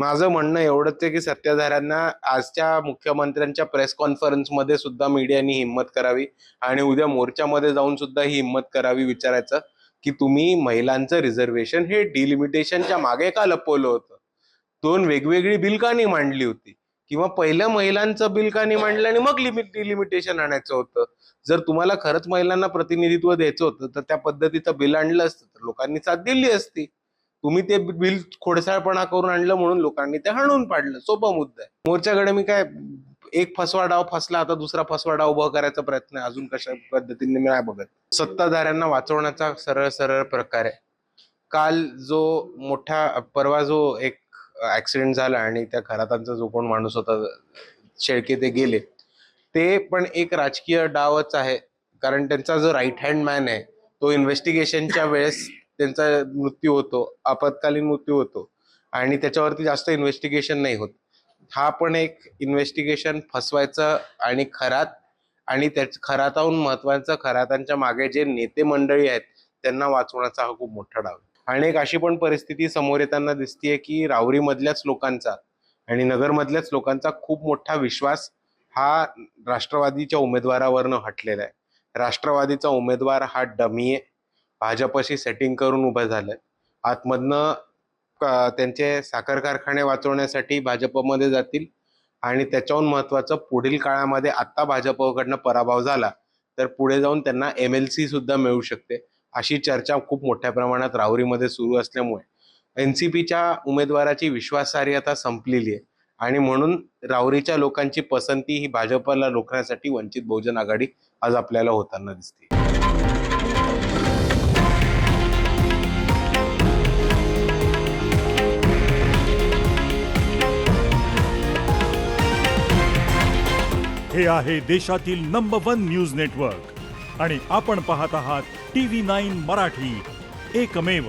माझं म्हणणं एवढंच आहे की सत्ताधाऱ्यांना आजच्या मुख्यमंत्र्यांच्या प्रेस कॉन्फरन्समध्ये सुद्धा मीडियानी हिंमत करावी आणि उद्या मोर्चामध्ये जाऊन सुद्धा ही हिंमत करावी विचारायचं की तुम्ही महिलांचं रिझर्वेशन हे डिलिमिटेशनच्या मागे का लपवलं होतं, दोन वेगवेगळी बिल का नाही मांडली होती, किंवा पहिलं महिलांचं बिल का नाही मांडलं आणि मग डिलिमिटेशन आणायचं होतं. जर तुम्हाला खरंच महिलांना प्रतिनिधित्व द्यायचं होतं तर त्या पद्धतीचं बिल आणलं असतं तर लोकांनी साथ दिली असती. तुम्ही ते बिल खोडसाळपणा करून आणलं म्हणून लोकांनी ते हाणून पाडलं. सोपा मुद्दा आहे. मोर्चाकडे मी काय, एक फसवा डाव फसला आता दुसरा फसवा डाव उभा करायचा प्रयत्न आहे, अजून कशा पद्धतीने मी नाही बघत. सत्ताधाऱ्यांना वाचवण्याचा सरळ सरळ प्रकार आहे. काल जो मोठा परवा जो एक ऍक्सिडेंट झाला आणि त्या खरातांचा जो कोण माणूस होता शेळके ते गेले, ते पण एक राजकीय डावच आहे. कारण त्यांचा जो राईट हँड मॅन आहे तो इन्व्हेस्टिगेशनच्या वेळेस त्यांचा मृत्यू होतो, आपत्कालीन मृत्यू होतो आणि त्याच्यावरती जास्त इन्व्हेस्टिगेशन नाही होत. हा पण एक इन्व्हेस्टिगेशन फसवायचं आणि खराताहून महत्वाचं, खरातांच्या मागे जे नेते मंडळी आहेत त्यांना वाचवण्याचा हा खूप मोठा डाव आहे. आणि एक अशी पण परिस्थिती समोर येताना दिसतीये की रावरी मधल्याच लोकांचा आणि नगर मधल्याच लोकांचा खूप मोठा विश्वास हा राष्ट्रवादीच्या उमेदवारावरनं हटलेला आहे. राष्ट्रवादीचा उमेदवार हा डमी आहे, भाजपशी सेटिंग करून उभं झालंय. आतमधनं त्यांचे साखर कारखाने वाचवण्यासाठी भाजपमध्ये जातील आणि त्याच्याहून महत्वाचं पुढील काळामध्ये आता भाजपकडनं पराभव झाला तर पुढे जाऊन त्यांना MLC सुद्धा मिळू शकते, अशी चर्चा खूप मोठ्या प्रमाणात राहुरीमध्ये सुरू असल्यामुळे NCPच्या उमेदवाराची विश्वासार्हता संपलेली आहे आणि म्हणून राहुरीच्या लोकांची पसंती ही भाजपला रोखण्यासाठी वंचित बहुजन आघाडी आज आपल्याला होताना दिसते. हे आहे देशातील नंबर 1 न्यूज नेटवर्क आणि आपण पाहत आहात TV9 मराठी, एकमेव.